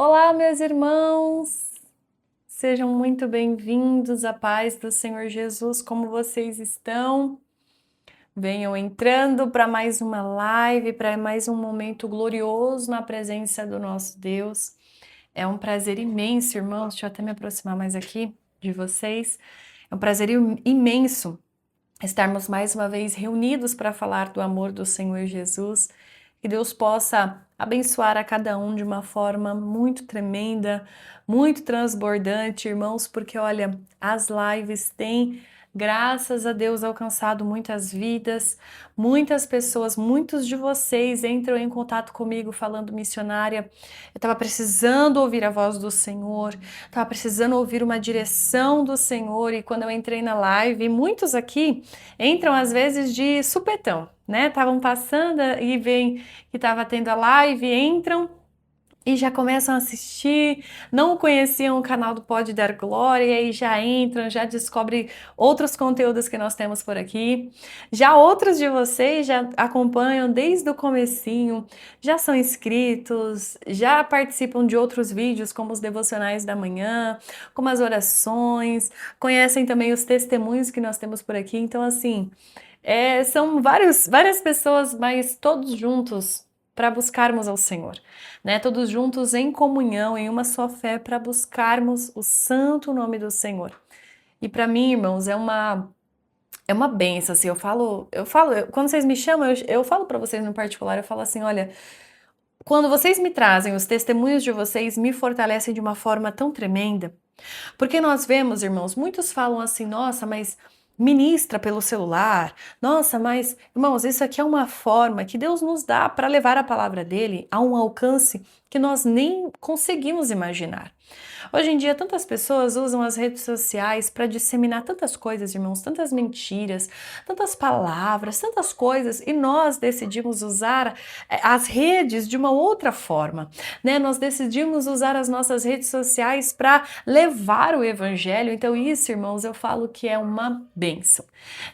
Olá, meus irmãos! Sejam muito bem-vindos à paz do Senhor Jesus. Como vocês estão? Venham entrando para mais uma live, para mais um momento glorioso na presença do nosso Deus. É um prazer imenso, irmãos. Deixa eu até me aproximar mais aqui de vocês. É um prazer imenso estarmos mais uma vez reunidos para falar do amor do Senhor Jesus. Que Deus possa abençoar a cada um de uma forma muito tremenda, muito transbordante, irmãos, porque olha, as lives têm, graças a Deus, alcançado muitas vidas, muitas pessoas, muitos de vocês entram em contato comigo falando, missionária, eu estava precisando ouvir a voz do Senhor, estava precisando ouvir uma direção do Senhor, e quando eu entrei na live, muitos aqui entram às vezes de supetão, né? Estavam passando e veem que estava tendo a live, entram e já começam a assistir, não conheciam o canal do Pode Dar Glória, e aí já entram, já descobrem outros conteúdos que nós temos por aqui. Já outros de vocês já acompanham desde o comecinho, já são inscritos, já participam de outros vídeos, como os devocionais da manhã, como as orações, conhecem também os testemunhos que nós temos por aqui. Então, assim, são várias pessoas, mas todos juntos para buscarmos ao Senhor, né? Todos juntos em comunhão, em uma só fé, para buscarmos o santo nome do Senhor. E para mim, irmãos, é uma benção, assim, quando vocês me chamam, eu falo para vocês no particular, eu falo assim, olha, quando vocês me trazem os testemunhos de vocês, me fortalecem de uma forma tão tremenda, porque nós vemos, irmãos, muitos falam assim, nossa, mas ministra pelo celular, nossa, mas, irmãos, isso aqui é uma forma que Deus nos dá para levar a palavra dele a um alcance que nós nem conseguimos imaginar. Hoje em dia, tantas pessoas usam as redes sociais para disseminar tantas coisas, irmãos, tantas mentiras, tantas palavras, tantas coisas, e nós decidimos usar as redes de uma outra forma, né? Nós decidimos usar as nossas redes sociais para levar o evangelho. Então, isso, irmãos, eu falo que é uma bênção,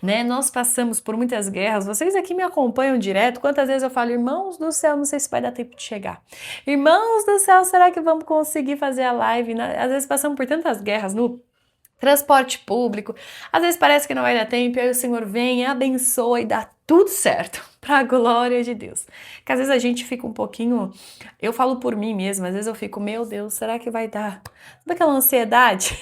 né? Nós passamos por muitas guerras, vocês aqui me acompanham direto. Quantas vezes eu falo, irmãos do céu, não sei se vai dar tempo de chegar. Irmãos do céu, será que vamos conseguir fazer a live? Às vezes passamos por tantas guerras no transporte público, às vezes parece que não vai dar tempo, e aí o Senhor vem, abençoa e dá tudo certo, para a glória de Deus. Que às vezes a gente fica um pouquinho, eu falo por mim mesma, às vezes eu fico, meu Deus, será que vai dar? Sabe aquela ansiedade?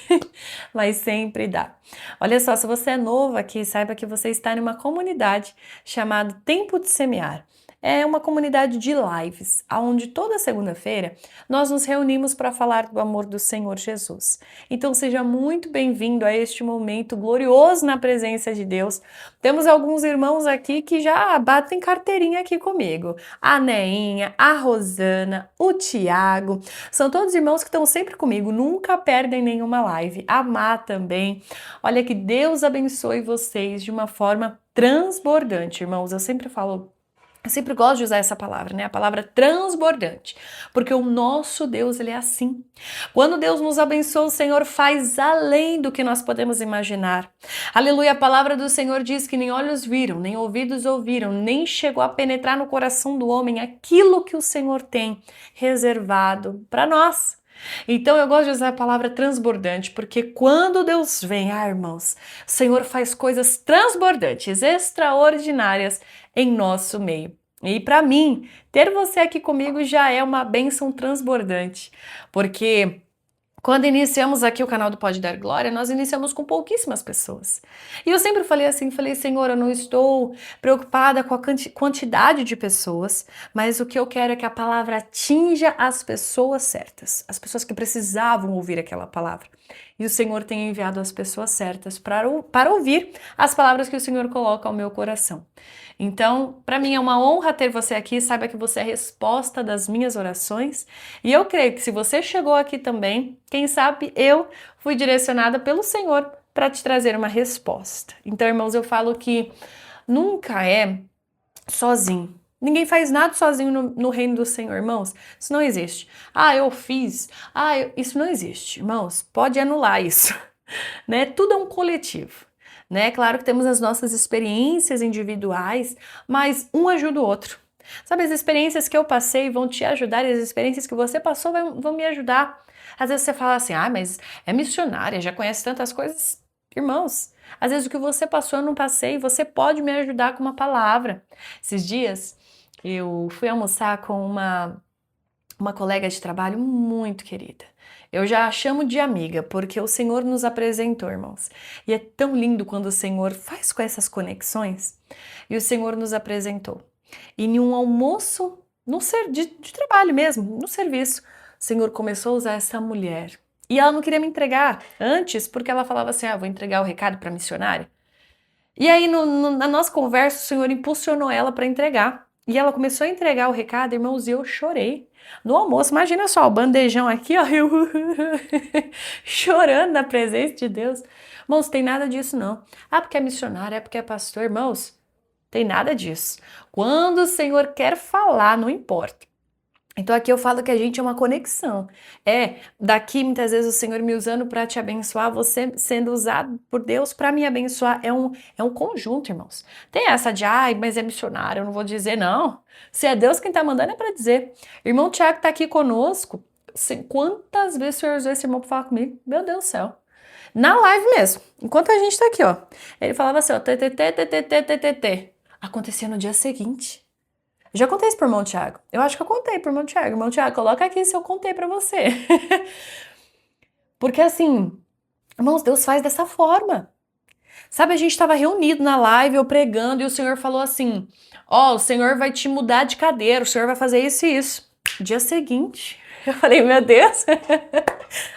Mas sempre dá. Olha só, se você é novo aqui, saiba que você está em uma comunidade chamada Tempo de Semear. É uma comunidade de lives, onde toda segunda-feira nós nos reunimos para falar do amor do Senhor Jesus. Então seja muito bem-vindo a este momento glorioso na presença de Deus. Temos alguns irmãos aqui que já batem carteirinha aqui comigo. A Neinha, a Rosana, o Tiago, são todos irmãos que estão sempre comigo, nunca perdem nenhuma live. A Má também. Olha, que Deus abençoe vocês de uma forma transbordante, irmãos. Eu sempre gosto de usar essa palavra, né? A palavra transbordante, porque o nosso Deus, ele é assim. Quando Deus nos abençoa, o Senhor faz além do que nós podemos imaginar. Aleluia, a palavra do Senhor diz que nem olhos viram, nem ouvidos ouviram, nem chegou a penetrar no coração do homem aquilo que o Senhor tem reservado para nós. Então eu gosto de usar a palavra transbordante, porque quando Deus vem, irmãos, o Senhor faz coisas transbordantes, extraordinárias em nosso meio. E para mim, ter você aqui comigo já é uma bênção transbordante, porque quando iniciamos aqui o canal do Pode Dar Glória, nós iniciamos com pouquíssimas pessoas. E eu sempre falei assim, Senhor, eu não estou preocupada com a quantidade de pessoas, mas o que eu quero é que a palavra atinja as pessoas certas, as pessoas que precisavam ouvir aquela palavra. E o Senhor tem enviado as pessoas certas para ouvir as palavras que o Senhor coloca ao meu coração. Então, para mim é uma honra ter você aqui, saiba que você é a resposta das minhas orações, e eu creio que se você chegou aqui também, quem sabe eu fui direcionada pelo Senhor para te trazer uma resposta. Então, irmãos, eu falo que nunca é sozinho. Ninguém faz nada sozinho no reino do Senhor, irmãos. Isso não existe. Eu fiz. Isso não existe, irmãos. Pode anular isso, né? Tudo é um coletivo, né? Claro que temos as nossas experiências individuais, mas um ajuda o outro. Sabe, as experiências que eu passei vão te ajudar e as experiências que você passou vão me ajudar. Às vezes você fala assim, mas é missionária, já conhece tantas coisas. Irmãos, às vezes o que você passou eu não passei, você pode me ajudar com uma palavra. Esses dias eu fui almoçar com uma colega de trabalho muito querida. Eu já a chamo de amiga, porque o Senhor nos apresentou, irmãos. E é tão lindo quando o Senhor faz com essas conexões. E o Senhor nos apresentou. E em um almoço, de trabalho mesmo, no serviço, o Senhor começou a usar essa mulher. E ela não queria me entregar antes, porque ela falava assim, vou entregar o recado para a missionária. E aí, na nossa conversa, o Senhor impulsionou ela para entregar. E ela começou a entregar o recado, irmãos, e eu chorei. No almoço, imagina só, o bandejão aqui, ó, eu chorando na presença de Deus. Irmãos, tem nada disso não. Porque é missionário, porque é pastor, irmãos, tem nada disso. Quando o Senhor quer falar, não importa. Então aqui eu falo que a gente é uma conexão. Daqui muitas vezes o Senhor me usando para te abençoar, você sendo usado por Deus para me abençoar. É um conjunto, irmãos. Tem essa de, mas é missionário, eu não vou dizer não. Se é Deus quem tá mandando, é para dizer. Irmão Tiago tá aqui conosco. Quantas vezes o Senhor usou esse irmão para falar comigo? Meu Deus do céu. Na live mesmo, enquanto a gente tá aqui, ó. Ele falava assim, ó, ttt. Acontecia no dia seguinte. Já contei isso pro irmão Tiago. Eu acho que eu contei pro irmão Tiago. Irmão Tiago, coloca aqui se eu contei pra você. Porque assim, irmãos, Deus faz dessa forma. Sabe, a gente estava reunido na live, eu pregando, e o Senhor falou assim, o Senhor vai te mudar de cadeira, o Senhor vai fazer isso e isso. Dia seguinte, eu falei, meu Deus,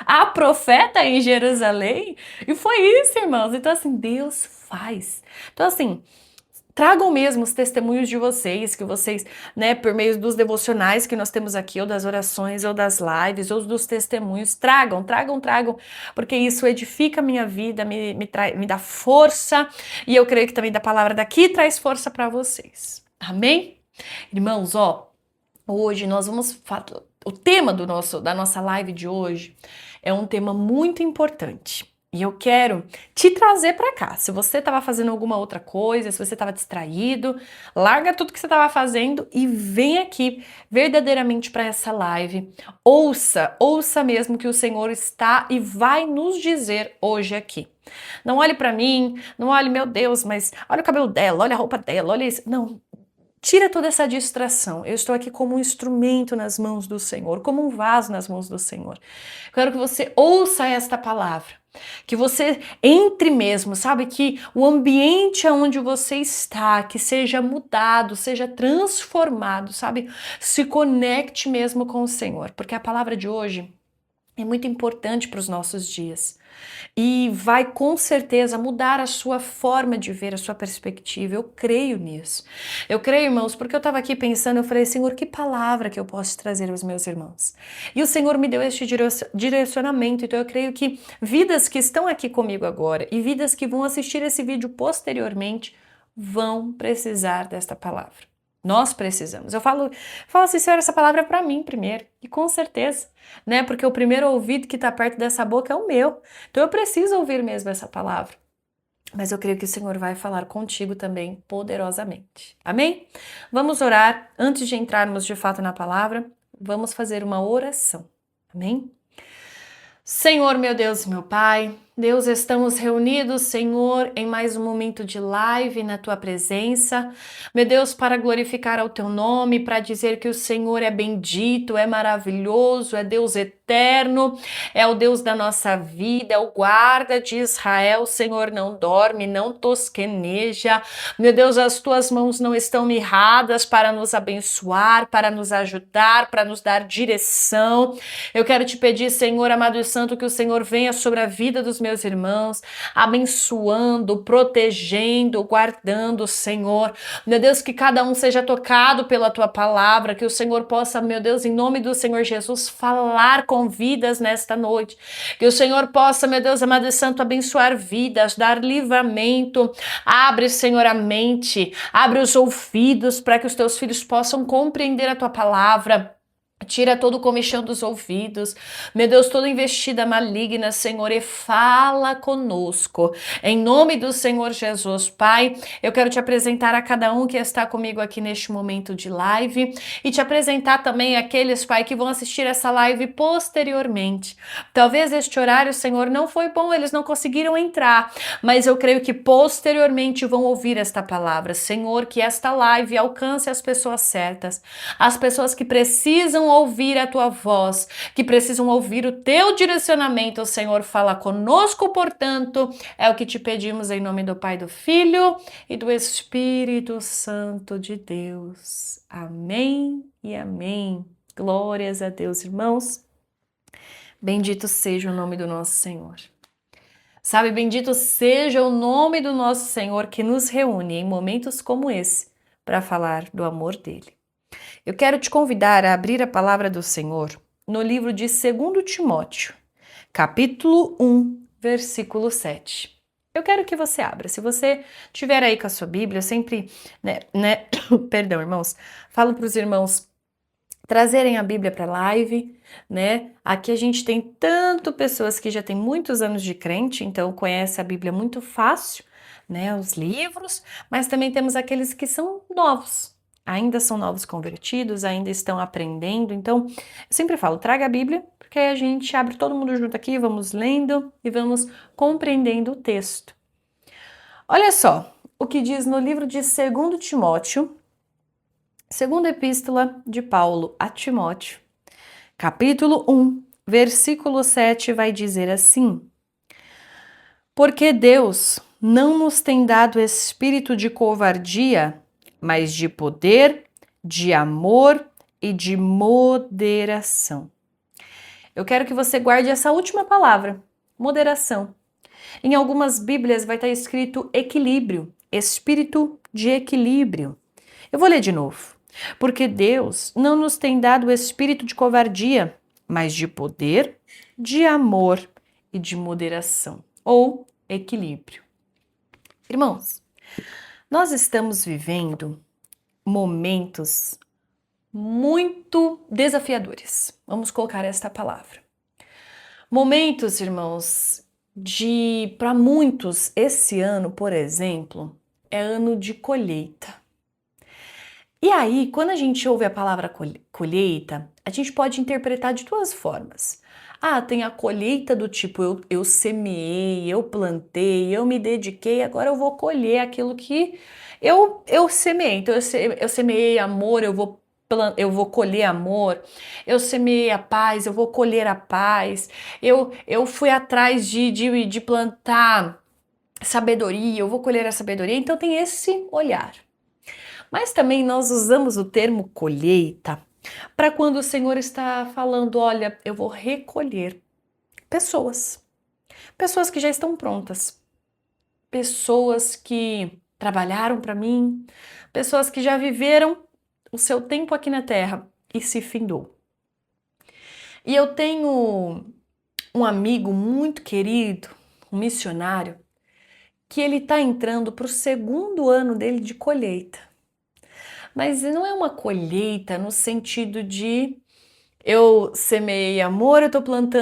a profeta em Jerusalém? E foi isso, irmãos. Então assim, Deus faz. Então assim, tragam mesmo os testemunhos de vocês, que vocês, por meio dos devocionais que nós temos aqui, ou das orações, ou das lives, ou dos testemunhos, tragam, porque isso edifica a minha vida, me dá força, e eu creio que também da palavra daqui traz força para vocês. Amém? Irmãos, hoje nós vamos falar, o tema da nossa live de hoje é um tema muito importante. E eu quero te trazer para cá. Se você estava fazendo alguma outra coisa, se você estava distraído, larga tudo que você estava fazendo e vem aqui verdadeiramente para essa live. Ouça mesmo que o Senhor está e vai nos dizer hoje aqui. Não olhe para mim, não olhe, meu Deus, mas olha o cabelo dela, olha a roupa dela, olha isso. Não. Tira toda essa distração. Eu estou aqui como um instrumento nas mãos do Senhor, como um vaso nas mãos do Senhor. Quero que você ouça esta palavra. Que você entre mesmo, sabe? Que o ambiente onde você está, que seja mudado, seja transformado, sabe? Se conecte mesmo com o Senhor, porque a palavra de hoje é muito importante para os nossos dias. E vai com certeza mudar a sua forma de ver, a sua perspectiva. Eu creio nisso. Eu creio, irmãos, porque eu estava aqui pensando, eu falei, Senhor, que palavra que eu posso trazer aos meus irmãos? E o Senhor me deu este direcionamento, então eu creio que vidas que estão aqui comigo agora e vidas que vão assistir esse vídeo posteriormente vão precisar desta palavra. Nós precisamos. Eu falo assim, Senhor, essa palavra é para mim primeiro. E com certeza, Porque o primeiro ouvido que está perto dessa boca é o meu. Então eu preciso ouvir mesmo essa palavra. Mas eu creio que o Senhor vai falar contigo também poderosamente. Amém? Vamos orar. Antes de entrarmos de fato na palavra, vamos fazer uma oração. Amém? Senhor, meu Deus e meu Pai, Deus, estamos reunidos, Senhor, em mais um momento de live na Tua presença. Meu Deus, para glorificar ao Teu nome, para dizer que o Senhor é bendito, é maravilhoso, é Deus eterno, é o Deus da nossa vida, é o guarda de Israel. O Senhor não dorme, não tosqueneja. Meu Deus, as Tuas mãos não estão mirradas para nos abençoar, para nos ajudar, para nos dar direção. Eu quero te pedir, Senhor, amado e santo, que o Senhor venha sobre a vida dos meus irmãos, abençoando, protegendo, guardando, Senhor. Meu Deus, que cada um seja tocado pela Tua palavra, que o Senhor possa, meu Deus, em nome do Senhor Jesus, falar com vidas nesta noite. Que o Senhor possa, meu Deus, amado e santo, abençoar vidas, dar livramento. Abre, Senhor, a mente, abre os ouvidos para que os Teus filhos possam compreender a Tua palavra. Tira todo o comichão dos ouvidos, meu Deus, toda investida maligna, Senhor, e fala conosco. Em nome do Senhor Jesus, Pai, eu quero te apresentar a cada um que está comigo aqui neste momento de live e te apresentar também aqueles, Pai, que vão assistir essa live posteriormente. Talvez este horário, Senhor, não foi bom, eles não conseguiram entrar, mas eu creio que posteriormente vão ouvir esta palavra. Senhor, que esta live alcance as pessoas certas, as pessoas que precisam ouvir a tua voz, que precisam ouvir o teu direcionamento. Senhor, fala conosco, portanto, é o que te pedimos em nome do Pai, do Filho e do Espírito Santo de Deus. Amém e amém. Glórias a Deus, irmãos. Bendito seja o nome do nosso Senhor. Sabe, bendito seja o nome do nosso Senhor que nos reúne em momentos como esse para falar do amor dele. Eu quero te convidar a abrir a palavra do Senhor no livro de 2 Timóteo, capítulo 1, versículo 7. Eu quero que você abra. Se você estiver aí com a sua Bíblia, sempre, perdão, irmãos, falo para os irmãos trazerem a Bíblia para a live, né? Aqui a gente tem tanto pessoas que já têm muitos anos de crente, então conhece a Bíblia muito fácil, né? Os livros, mas também temos aqueles que são novos, ainda são novos convertidos, ainda estão aprendendo. Então, eu sempre falo, traga a Bíblia, porque aí a gente abre todo mundo junto aqui, vamos lendo e vamos compreendendo o texto. Olha só o que diz no livro de 2 Timóteo, segunda epístola de Paulo a Timóteo, capítulo 1, versículo 7, vai dizer assim: Porque Deus não nos tem dado espírito de covardia, mas de poder, de amor e de moderação. Eu quero que você guarde essa última palavra, moderação. Em algumas Bíblias vai estar escrito equilíbrio, espírito de equilíbrio. Eu vou ler de novo. Porque Deus não nos tem dado o espírito de covardia, mas de poder, de amor e de moderação, ou equilíbrio. Irmãos, nós estamos vivendo momentos muito desafiadores. Vamos colocar esta palavra. Momentos, irmãos, para muitos, esse ano, por exemplo, é ano de colheita. E aí, quando a gente ouve a palavra colheita, a gente pode interpretar de duas formas. Ah, tem a colheita do tipo, eu semeei, eu plantei, eu me dediquei, agora eu vou colher aquilo que eu semeei. Então, eu semeei amor, eu vou colher amor. Eu semeei a paz, eu vou colher a paz. Eu fui atrás de plantar sabedoria, eu vou colher a sabedoria. Então, tem esse olhar. Mas também nós usamos o termo colheita para quando o Senhor está falando, olha, eu vou recolher pessoas. Pessoas que já estão prontas. Pessoas que trabalharam para mim. Pessoas que já viveram o seu tempo aqui na terra e se findou. E eu tenho um amigo muito querido, um missionário, que ele está entrando para o 2º ano dele de colheita. Mas não é uma colheita no sentido de eu semeei amor,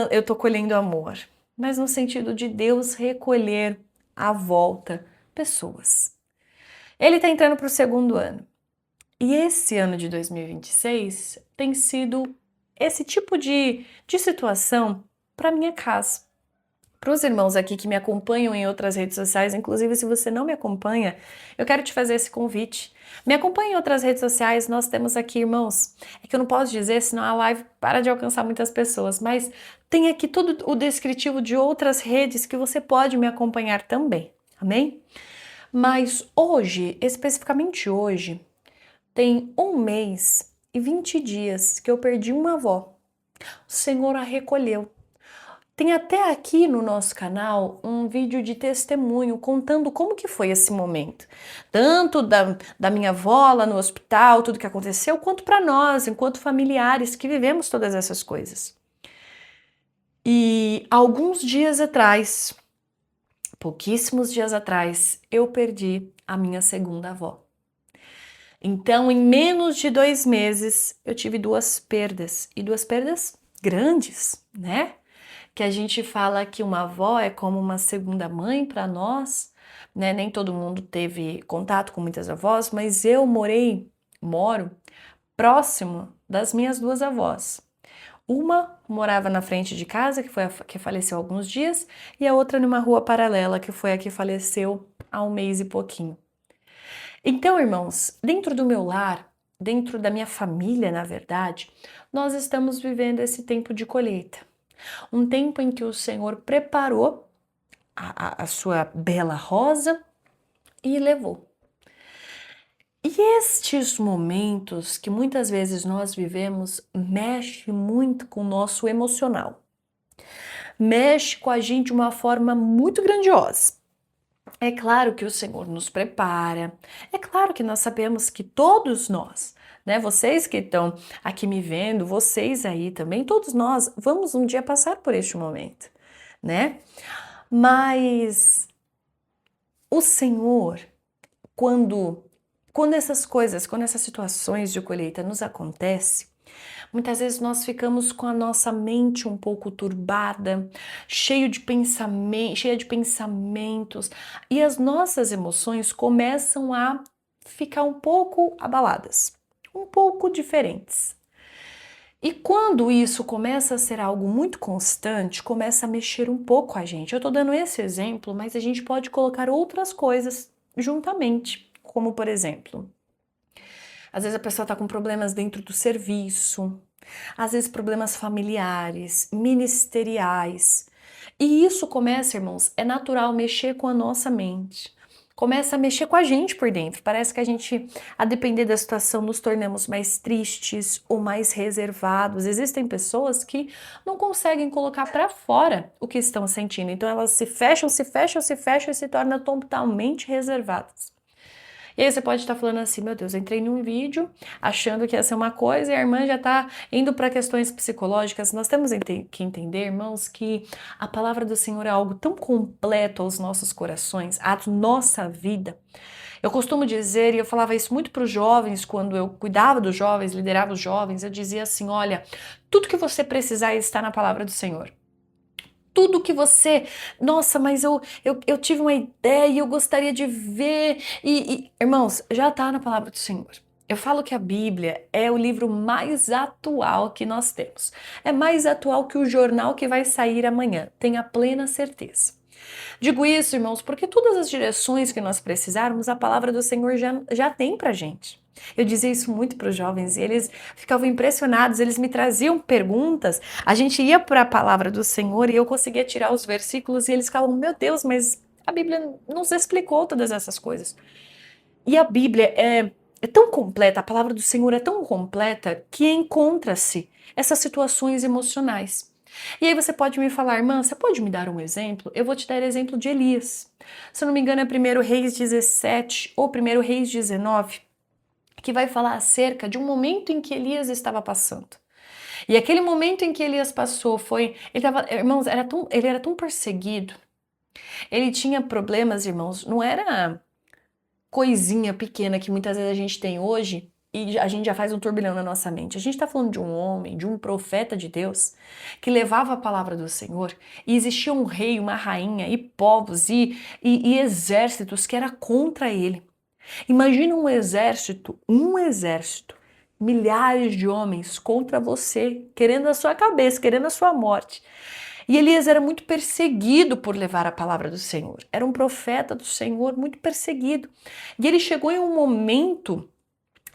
eu tô colhendo amor. Mas no sentido de Deus recolher à volta pessoas. Ele está entrando para o 2º ano. E esse ano de 2026 tem sido esse tipo de situação para minha casa. Para os irmãos aqui que me acompanham em outras redes sociais, inclusive se você não me acompanha, eu quero te fazer esse convite. Me acompanhe em outras redes sociais, nós temos aqui, irmãos, é que eu não posso dizer, senão a live para de alcançar muitas pessoas, mas tem aqui todo o descritivo de outras redes que você pode me acompanhar também, amém? Mas hoje, especificamente hoje, tem 1 mês e 20 dias que eu perdi uma avó. O Senhor a recolheu. Tem até aqui no nosso canal um vídeo de testemunho contando como que foi esse momento. Tanto da minha avó lá no hospital, tudo que aconteceu, quanto para nós, enquanto familiares que vivemos todas essas coisas. E alguns dias atrás, pouquíssimos dias atrás, eu perdi a minha 2ª avó. Então, em menos de 2 meses, eu tive 2 perdas, e 2 perdas grandes, né? Que a gente fala que uma avó é como uma segunda mãe para nós, né? Nem todo mundo teve contato com muitas avós, mas eu moro próximo das minhas 2 avós. Uma morava na frente de casa, que foi a que faleceu há alguns dias, e a outra numa rua paralela, que foi a que faleceu há um mês e pouquinho. Então, irmãos, dentro do meu lar, dentro da minha família, na verdade, nós estamos vivendo esse tempo de colheita. Um tempo em que o Senhor preparou a sua bela rosa e levou. E estes momentos que muitas vezes nós vivemos mexe muito com o nosso emocional. Mexe com a gente de uma forma muito grandiosa. É claro que o Senhor nos prepara, é claro que nós sabemos que todos nós, né, vocês que estão aqui me vendo, vocês aí também, todos nós vamos um dia passar por este momento, né? Mas o Senhor, quando essas coisas, quando essas situações de colheita nos acontecem, muitas vezes nós ficamos com a nossa mente um pouco turbada, cheia de pensamentos, e as nossas emoções começam a ficar um pouco abaladas, um pouco diferentes. E quando isso começa a ser algo muito constante, começa a mexer um pouco a gente. Eu tô dando esse exemplo, mas a gente pode colocar outras coisas juntamente, como por exemplo, às vezes a pessoa tá com problemas dentro do serviço, às vezes problemas familiares, ministeriais. E isso começa, irmãos, é natural mexer com a nossa mente. Começa a mexer com a gente por dentro. Parece que a gente, a depender da situação, nos tornamos mais tristes ou mais reservados. Existem pessoas que não conseguem colocar para fora o que estão sentindo. Então elas se fecham, se fecham, se fecham e se tornam totalmente reservadas. E aí você pode estar falando assim, meu Deus, eu entrei num vídeo achando que ia ser uma coisa e a irmã já está indo para questões psicológicas. Nós temos que entender, irmãos, que a palavra do Senhor é algo tão completo aos nossos corações, à nossa vida. Eu costumo dizer, e eu falava isso muito para os jovens, quando eu cuidava dos jovens, liderava os jovens, eu dizia assim, olha, tudo que você precisar está na palavra do Senhor. Tudo que você, nossa, mas eu tive uma ideia e eu gostaria de ver. Irmãos, já está na palavra do Senhor. Eu falo que a Bíblia é o livro mais atual que nós temos. É mais atual que o jornal que vai sair amanhã, tenha plena certeza. Digo isso, irmãos, porque todas as direções que nós precisarmos, a palavra do Senhor já tem pra gente. Eu dizia isso muito para os jovens e eles ficavam impressionados, eles me traziam perguntas, a gente ia para a palavra do Senhor e eu conseguia tirar os versículos e eles ficavam, meu Deus, mas a Bíblia nos explicou todas essas coisas. E a Bíblia é tão completa, a palavra do Senhor é tão completa que encontra-se essas situações emocionais. E aí você pode me falar, irmã, você pode me dar um exemplo? Eu vou te dar exemplo de Elias. Se eu não me engano é 1 Reis 17 ou 1 Reis 19, que vai falar acerca de um momento em que Elias estava passando. E aquele momento em que Elias passou irmãos, ele era tão perseguido, ele tinha problemas, irmãos, não era coisinha pequena que muitas vezes a gente tem hoje e a gente já faz um turbilhão na nossa mente. A gente está falando de um homem, de um profeta de Deus, que levava a palavra do Senhor e existia um rei, uma rainha e povos e exércitos que era contra ele. Imagina um exército, milhares de homens contra você, querendo a sua cabeça, querendo a sua morte. E Elias era muito perseguido por levar a palavra do Senhor. Era um profeta do Senhor muito perseguido. E ele chegou em um momento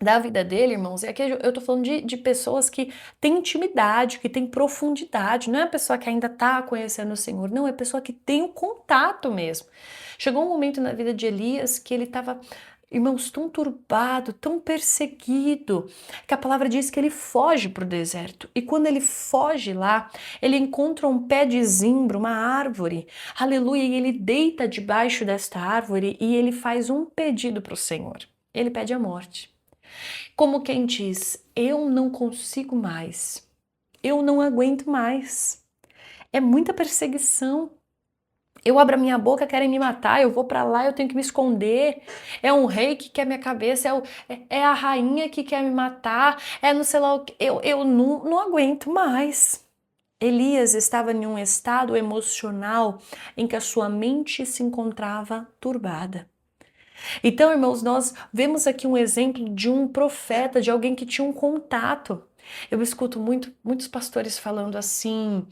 da vida dele, irmãos, e aqui eu tô falando de pessoas que têm intimidade, que têm profundidade, não é a pessoa que ainda tá conhecendo o Senhor, não, é a pessoa que tem o contato mesmo. Chegou um momento na vida de Elias que ele estava, irmãos, tão turbado, tão perseguido, que a palavra diz que ele foge para o deserto. E quando ele foge lá, ele encontra um pé de zimbro, uma árvore, aleluia, e ele deita debaixo desta árvore e ele faz um pedido para o Senhor. Ele pede a morte. Como quem diz, eu não consigo mais, eu não aguento mais. É muita perseguição. Eu abro a minha boca, querem me matar, eu vou pra lá, eu tenho que me esconder. É um rei que quer minha cabeça, é a rainha que quer me matar, é não sei lá o que. Eu não aguento mais. Elias estava em um estado emocional em que a sua mente se encontrava turbada. Então, irmãos, nós vemos aqui um exemplo de um profeta, de alguém que tinha um contato. Eu escuto muitos pastores falando assim: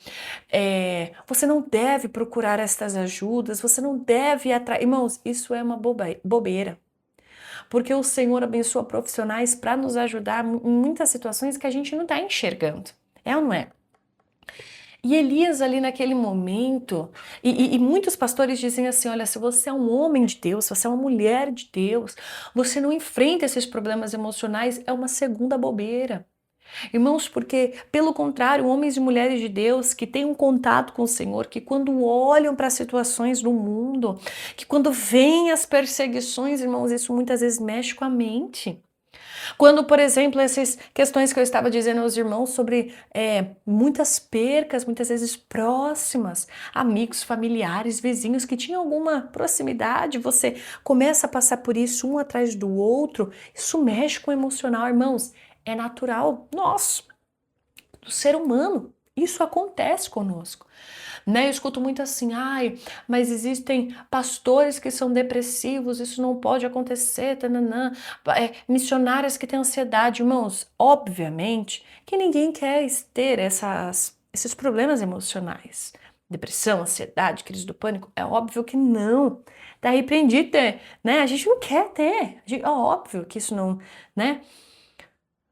você não deve procurar estas ajudas, você não deve ir atrás. Irmãos, isso é uma bobeira. Porque o Senhor abençoa profissionais para nos ajudar em muitas situações que a gente não está enxergando. É ou não é? E Elias ali naquele momento, e muitos pastores dizem assim, olha, se você é um homem de Deus, se você é uma mulher de Deus, você não enfrenta esses problemas emocionais, é uma segunda bobeira. Irmãos, porque pelo contrário, homens e mulheres de Deus que têm um contato com o Senhor, que quando olham para as situações do mundo, que quando vêm as perseguições, irmãos, isso muitas vezes mexe com a mente. Quando, por exemplo, essas questões que eu estava dizendo aos irmãos sobre muitas percas, muitas vezes próximas, amigos, familiares, vizinhos que tinham alguma proximidade, você começa a passar por isso um atrás do outro, isso mexe com o emocional, irmãos, é natural nosso, do ser humano, isso acontece conosco. Né? Eu escuto muito assim, ai, mas existem pastores que são depressivos, isso não pode acontecer, tananã. Missionárias que têm ansiedade, irmãos, obviamente que ninguém quer ter esses problemas emocionais. Depressão, ansiedade, crise do pânico, é óbvio que não. Tá repreendido, né? A gente não quer ter, é óbvio que isso não, né?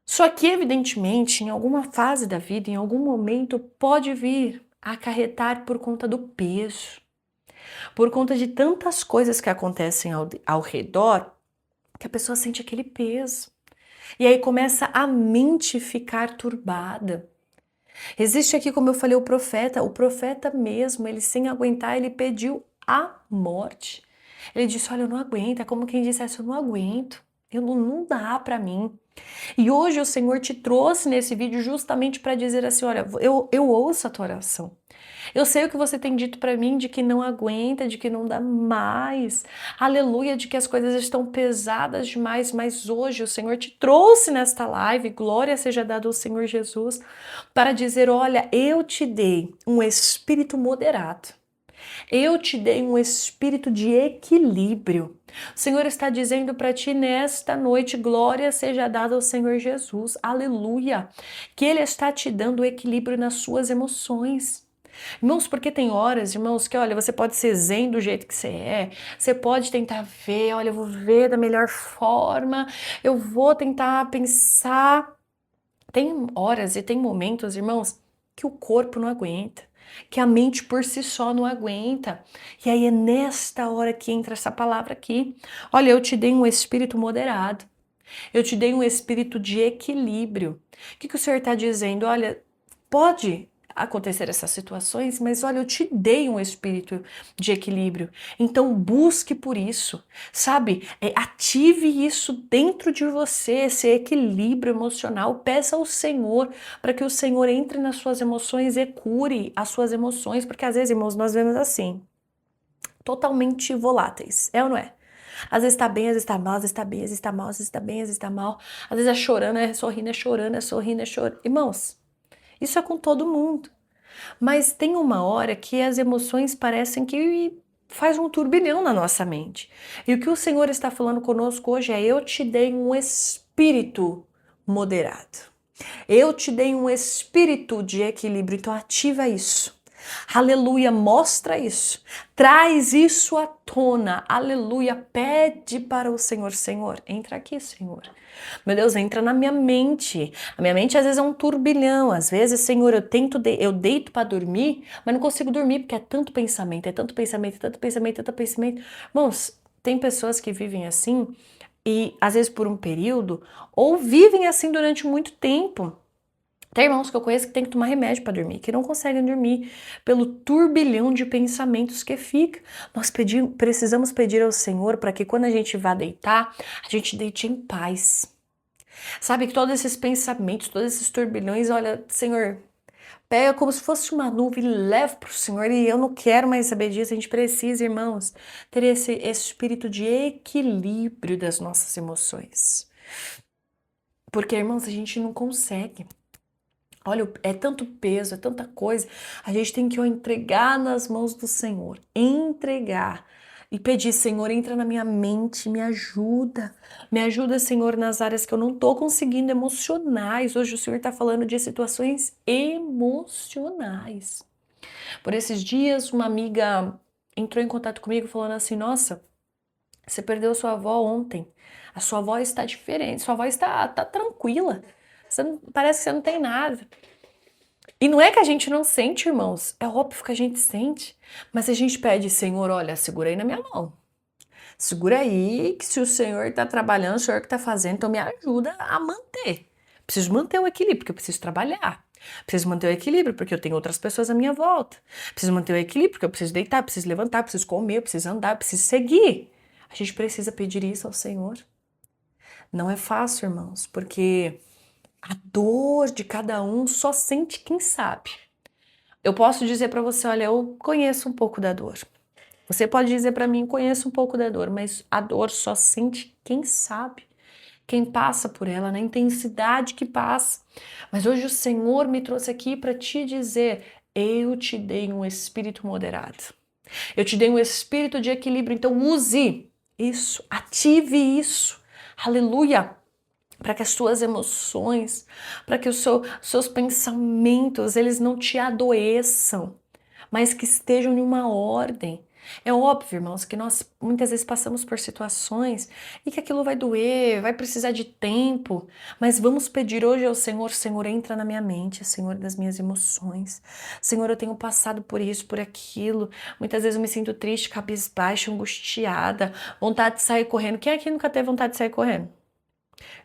Só que, evidentemente, em alguma fase da vida, em algum momento, pode vir a acarretar por conta do peso, por conta de tantas coisas que acontecem ao redor, que a pessoa sente aquele peso. E aí começa a mente ficar turbada. Existe aqui, como eu falei, o profeta mesmo, ele sem aguentar, ele pediu a morte. Ele disse, olha, eu não aguento, é como quem dissesse, eu não aguento, não dá para mim. E hoje o Senhor te trouxe nesse vídeo justamente para dizer assim, olha, eu ouço a tua oração. Eu sei o que você tem dito para mim de que não aguenta, de que não dá mais. Aleluia, de que as coisas estão pesadas demais, mas hoje o Senhor te trouxe nesta live, glória seja dada ao Senhor Jesus, para dizer, olha, eu te dei um espírito moderado. Eu te dei um espírito de equilíbrio. O Senhor está dizendo para ti nesta noite, glória seja dada ao Senhor Jesus, aleluia, que Ele está te dando equilíbrio nas suas emoções. Irmãos, porque tem horas, irmãos, que olha, você pode ser zen do jeito que você pode tentar ver, olha, eu vou ver da melhor forma, eu vou tentar pensar. Tem horas e tem momentos, irmãos, que o corpo não aguenta, que a mente por si só não aguenta. E aí é nesta hora que entra essa palavra aqui. Olha, eu te dei um espírito moderado. Eu te dei um espírito de equilíbrio. O que o Senhor está dizendo? Olha, pode acontecer essas situações, mas olha, eu te dei um espírito de equilíbrio. Então busque por isso, sabe? Ative isso dentro de você, esse equilíbrio emocional. Peça ao Senhor para que o Senhor entre nas suas emoções e cure as suas emoções, porque às vezes, irmãos, nós vemos assim, totalmente voláteis, é ou não é? Às vezes tá bem, às vezes tá mal, às vezes tá bem, às vezes tá mal, às vezes tá bem, às vezes tá mal. Às vezes é chorando, é sorrindo, é chorando, é sorrindo, é chorando. Irmãos, isso é com todo mundo. Mas tem uma hora que as emoções parecem que faz um turbilhão na nossa mente. E o que o Senhor está falando conosco hoje é: eu te dei um espírito moderado. Eu te dei um espírito de equilíbrio, então ativa isso. Aleluia, mostra isso. Traz isso à tona. Aleluia, pede para o Senhor, Senhor, entra aqui, Senhor. Meu Deus, entra na minha mente. A minha mente às vezes é um turbilhão. Às vezes, Senhor, eu deito para dormir, mas não consigo dormir porque é tanto pensamento, é tanto pensamento, é tanto pensamento, é tanto pensamento. Irmãos, tem pessoas que vivem assim e às vezes por um período ou vivem assim durante muito tempo. Tem irmãos que eu conheço que tem que tomar remédio para dormir, que não conseguem dormir pelo turbilhão de pensamentos que fica. Nós precisamos pedir ao Senhor para que quando a gente vá deitar, a gente deite em paz. Sabe que todos esses pensamentos, todos esses turbilhões, olha, Senhor, Pega como se fosse uma nuvem e leva para o Senhor. E eu não quero mais saber disso. A gente precisa, irmãos, ter esse espírito de equilíbrio das nossas emoções. Porque, irmãos, a gente não consegue. Olha, é tanto peso, é tanta coisa. A gente tem que entregar nas mãos do Senhor. Entregar. E pedir, Senhor, entra na minha mente, me ajuda. Me ajuda, Senhor, nas áreas que eu não tô conseguindo emocionais. Hoje o Senhor tá falando de situações emocionais. Por esses dias, uma amiga entrou em contato comigo falando assim, nossa, você perdeu sua avó ontem. A sua avó está diferente, sua avó está tranquila. Parece que você não tem nada. E não é que a gente não sente, irmãos. É óbvio que a gente sente. Mas a gente pede, Senhor, olha, segura aí na minha mão. Segura aí, que se o Senhor está trabalhando, o Senhor que está fazendo, então me ajuda a manter. Preciso manter o equilíbrio, porque eu preciso trabalhar. Preciso manter o equilíbrio, porque eu tenho outras pessoas à minha volta. Preciso manter o equilíbrio, porque eu preciso deitar, preciso levantar, preciso comer, preciso andar, preciso seguir. A gente precisa pedir isso ao Senhor. Não é fácil, irmãos, porque a dor de cada um só sente quem sabe. Eu posso dizer para você, olha, eu conheço um pouco da dor. Você pode dizer para mim, conheço um pouco da dor, mas a dor só sente quem sabe, quem passa por ela, na intensidade que passa. Mas hoje o Senhor me trouxe aqui para te dizer, eu te dei um espírito moderado. Eu te dei um espírito de equilíbrio, então use isso, ative isso. Aleluia! Para que as suas emoções, para que os seus pensamentos, eles não te adoeçam, mas que estejam em uma ordem. É óbvio, irmãos, que nós muitas vezes passamos por situações e que aquilo vai doer, vai precisar de tempo, mas vamos pedir hoje ao Senhor, Senhor, entra na minha mente, Senhor, das minhas emoções. Senhor, eu tenho passado por isso, por aquilo. Muitas vezes eu me sinto triste, cabisbaixa, angustiada, vontade de sair correndo. Quem aqui nunca teve vontade de sair correndo?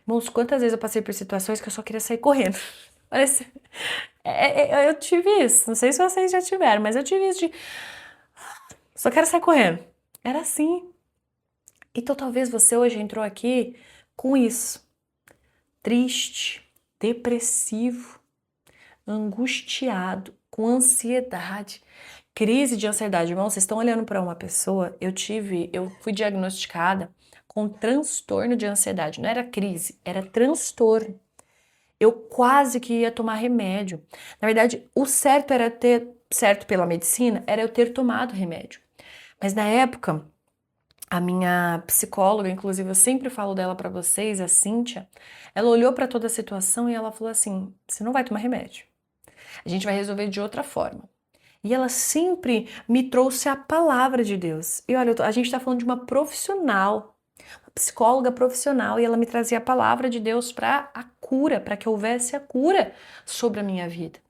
Irmãos, quantas vezes eu passei por situações que eu só queria sair correndo. Parece... eu tive isso, não sei se vocês já tiveram, mas eu tive isso de... Só quero sair correndo. Era assim. Então talvez você hoje entrou aqui com isso. Triste, depressivo, angustiado, com ansiedade, crise de ansiedade. Irmão, vocês estão olhando para uma pessoa, eu fui diagnosticada com transtorno de ansiedade. Não era crise, era transtorno. Eu quase que ia tomar remédio. Na verdade, o certo era certo pela medicina, era eu ter tomado remédio. Mas na época, a minha psicóloga, inclusive eu sempre falo dela para vocês, a Cíntia, ela olhou para toda a situação e ela falou assim, você não vai tomar remédio. A gente vai resolver de outra forma. E ela sempre me trouxe a palavra de Deus. E olha, a gente está falando de uma profissional, uma psicóloga profissional, e ela me trazia a palavra de Deus para a cura, para que houvesse a cura sobre a minha vida.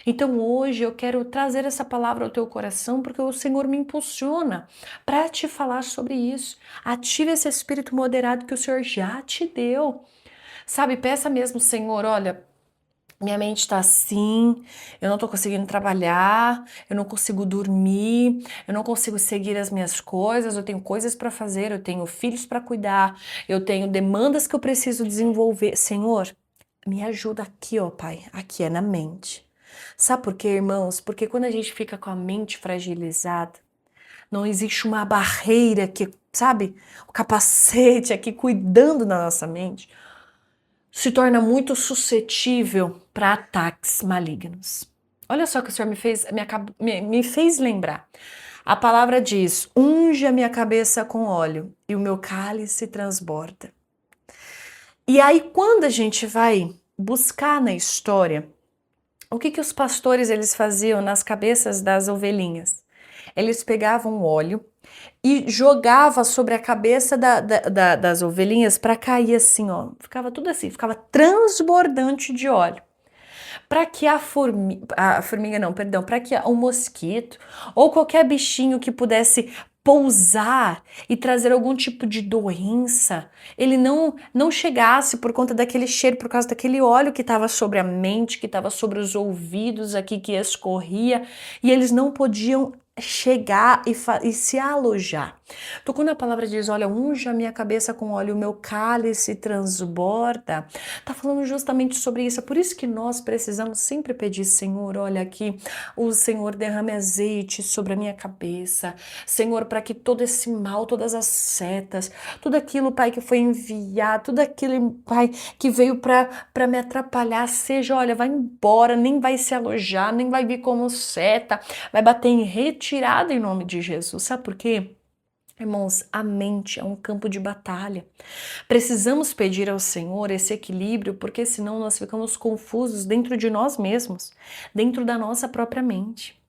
Então hoje eu quero trazer essa palavra ao teu coração porque o Senhor me impulsiona para te falar sobre isso. Ative esse espírito moderado que o Senhor já te deu. Sabe, peça mesmo, Senhor, olha, minha mente está assim, eu não estou conseguindo trabalhar, eu não consigo dormir, eu não consigo seguir as minhas coisas, eu tenho coisas para fazer, eu tenho filhos para cuidar, eu tenho demandas que eu preciso desenvolver. Senhor, me ajuda aqui, ó Pai, aqui é na mente. Sabe por quê, irmãos? Porque quando a gente fica com a mente fragilizada, não existe uma barreira que, sabe, o capacete aqui cuidando da nossa mente, se torna muito suscetível para ataques malignos. Olha só que o Senhor me fez lembrar. A palavra diz, unge a minha cabeça com óleo e o meu cálice transborda. E aí quando a gente vai buscar na história, o que os pastores eles faziam nas cabeças das ovelhinhas? Eles pegavam óleo e jogavam sobre a cabeça das ovelhinhas para cair assim, ó. Ficava tudo assim, ficava transbordante de óleo. Para que para que o mosquito ou qualquer bichinho que pudesse pousar e trazer algum tipo de doença, ele não chegasse por conta daquele cheiro, por causa daquele óleo que estava sobre a mente, que estava sobre os ouvidos aqui, que escorria, e eles não podiam chegar e se alojar. Então, quando a palavra diz, olha, unja a minha cabeça com óleo, o meu cálice transborda, tá falando justamente sobre isso. É por isso que nós precisamos sempre pedir, Senhor, olha aqui, o Senhor derrame azeite sobre a minha cabeça, Senhor, para que todo esse mal, todas as setas, tudo aquilo, Pai, que foi enviado, tudo aquilo, Pai, que veio para me atrapalhar, seja, olha, vai embora, nem vai se alojar, nem vai vir como seta, vai bater em retirada em nome de Jesus. Sabe por quê? Irmãos, a mente é um campo de batalha. Precisamos pedir ao Senhor esse equilíbrio, porque senão nós ficamos confusos dentro de nós mesmos, dentro da nossa própria mente.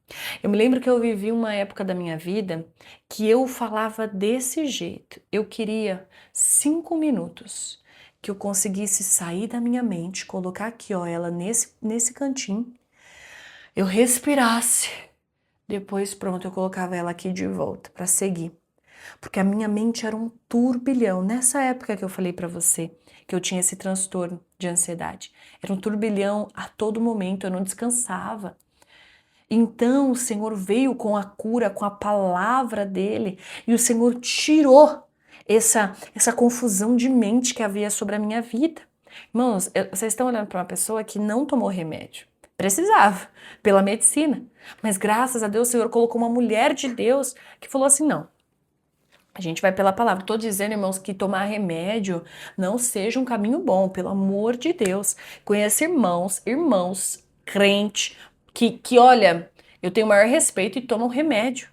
Eu me lembro que eu vivi uma época da minha vida que eu falava desse jeito. Eu queria 5 minutos que eu conseguisse sair da minha mente, colocar aqui, ó, ela nesse cantinho, eu respirasse. Depois, pronto, eu colocava ela aqui de volta para seguir. Porque a minha mente era um turbilhão. Nessa época que eu falei para você que eu tinha esse transtorno de ansiedade, era um turbilhão a todo momento, eu não descansava. Então o Senhor veio com a cura, com a palavra dele, e o Senhor tirou essa confusão de mente que havia sobre a minha vida. Irmãos, vocês estão olhando para uma pessoa que não tomou remédio. Precisava, pela medicina. Mas graças a Deus o Senhor colocou uma mulher de Deus que falou assim, não, a gente vai pela palavra. Estou dizendo, irmãos, que tomar remédio não seja um caminho bom, pelo amor de Deus. Conheço irmãos, crente, que olha, eu tenho o maior respeito e tomam remédio.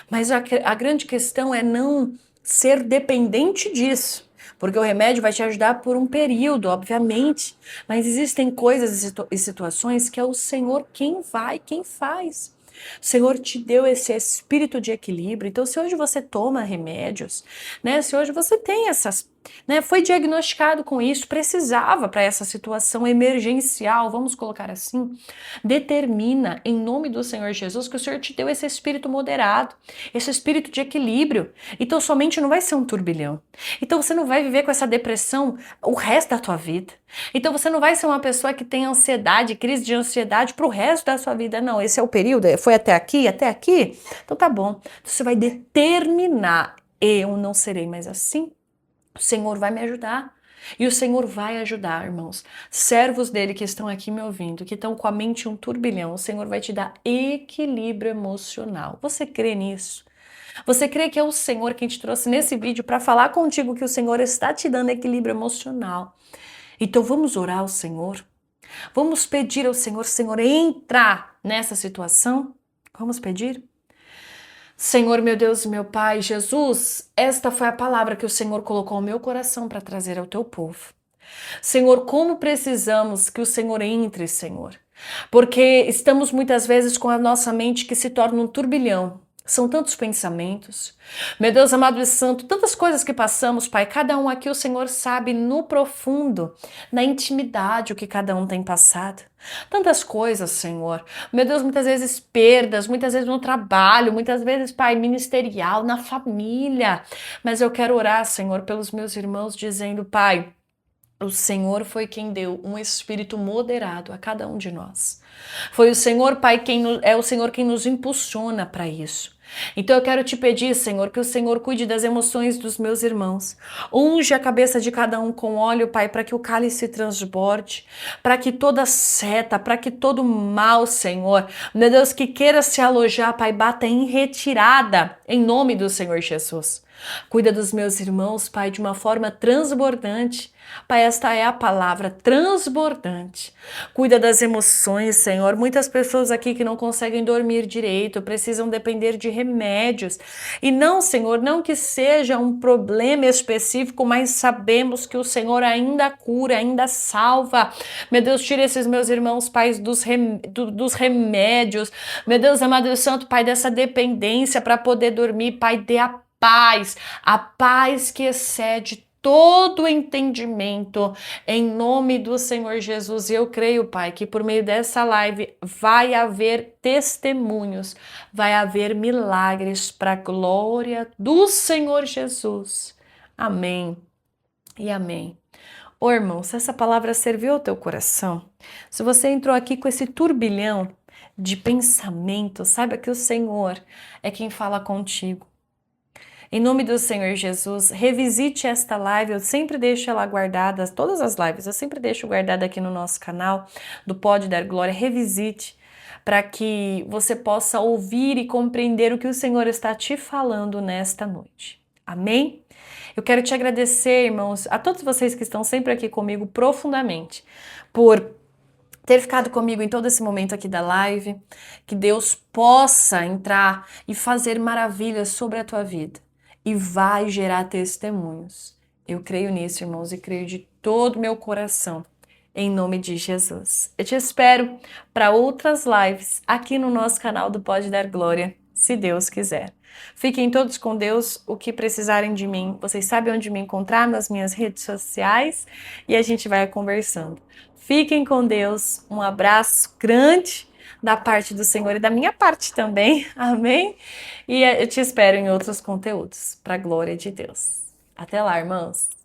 Mas a grande questão é não ser dependente disso. Porque o remédio vai te ajudar por um período, obviamente. Mas existem coisas e situações que é o Senhor quem faz. O Senhor te deu esse espírito de equilíbrio. Então, se hoje você toma remédios, né? Se hoje você tem essas, né? Foi diagnosticado com isso, precisava para essa situação emergencial, vamos colocar assim, determina em nome do Senhor Jesus que o Senhor te deu esse espírito moderado, esse espírito de equilíbrio. Então, sua mente não vai ser um turbilhão. Então, você não vai viver com essa depressão o resto da tua vida. Então você não vai ser uma pessoa que tem ansiedade, crise de ansiedade pro resto da sua vida. Não, esse é o período, foi até aqui, até aqui. Então tá bom. Você vai determinar, eu não serei mais assim. O Senhor vai me ajudar. E o Senhor vai ajudar, irmãos. Servos dele que estão aqui me ouvindo, que estão com a mente um turbilhão, o Senhor vai te dar equilíbrio emocional. Você crê nisso? Você crê que é o Senhor quem te trouxe nesse vídeo para falar contigo que o Senhor está te dando equilíbrio emocional? Então vamos orar ao Senhor? Vamos pedir ao Senhor, Senhor, entra nessa situação? Vamos pedir? Senhor, meu Deus e meu Pai, Jesus, esta foi a palavra que o Senhor colocou ao meu coração para trazer ao teu povo. Senhor, como precisamos que o Senhor entre, Senhor, porque estamos muitas vezes com a nossa mente que se torna um turbilhão. São tantos pensamentos. Meu Deus amado e santo, tantas coisas que passamos, Pai. Cada um aqui o Senhor sabe no profundo, na intimidade, o que cada um tem passado. Tantas coisas, Senhor. Meu Deus, muitas vezes perdas, muitas vezes no trabalho, muitas vezes, Pai, ministerial, na família. Mas eu quero orar, Senhor, pelos meus irmãos, dizendo, Pai, o Senhor foi quem deu um espírito moderado a cada um de nós. Foi o Senhor, Pai, é o Senhor quem nos impulsiona para isso. Então eu quero te pedir, Senhor, que o Senhor cuide das emoções dos meus irmãos. Unge a cabeça de cada um com óleo, Pai, para que o cálice transborde, para que toda seta, para que todo mal, Senhor, meu Deus, que queira se alojar, Pai, bata em retirada, em nome do Senhor Jesus. Cuida dos meus irmãos, Pai, de uma forma transbordante. Pai, esta é a palavra, transbordante. Cuida das emoções, Senhor. Muitas pessoas aqui que não conseguem dormir direito, precisam depender de remédios. E não, Senhor, não que seja um problema específico, mas sabemos que o Senhor ainda cura, ainda salva. Meu Deus, tira esses meus irmãos, Pai, dos remédios. Meu Deus, amado e santo, Pai, dessa dependência para poder dormir. Pai, dê a paz que excede todo entendimento, em nome do Senhor Jesus. E eu creio, Pai, que por meio dessa live vai haver testemunhos, vai haver milagres para a glória do Senhor Jesus. Amém e amém. Ô irmão, se essa palavra serviu ao teu coração, se você entrou aqui com esse turbilhão, de pensamento, saiba que o Senhor é quem fala contigo. Em nome do Senhor Jesus, revisite esta live, eu sempre deixo ela guardada, todas as lives, eu sempre deixo guardada aqui no nosso canal do Pode Dar Glória, revisite, para que você possa ouvir e compreender o que o Senhor está te falando nesta noite. Amém? Eu quero te agradecer, irmãos, a todos vocês que estão sempre aqui comigo profundamente, por ter ficado comigo em todo esse momento aqui da live, que Deus possa entrar e fazer maravilhas sobre a tua vida e vai gerar testemunhos. Eu creio nisso, irmãos, e creio de todo o meu coração, em nome de Jesus. Eu te espero para outras lives aqui no nosso canal do Pode Dar Glória, se Deus quiser. Fiquem todos com Deus, o que precisarem de mim, vocês sabem onde me encontrar nas minhas redes sociais e a gente vai conversando. Fiquem com Deus, um abraço grande da parte do Senhor e da minha parte também, amém? E eu te espero em outros conteúdos, para a glória de Deus. Até lá, irmãos!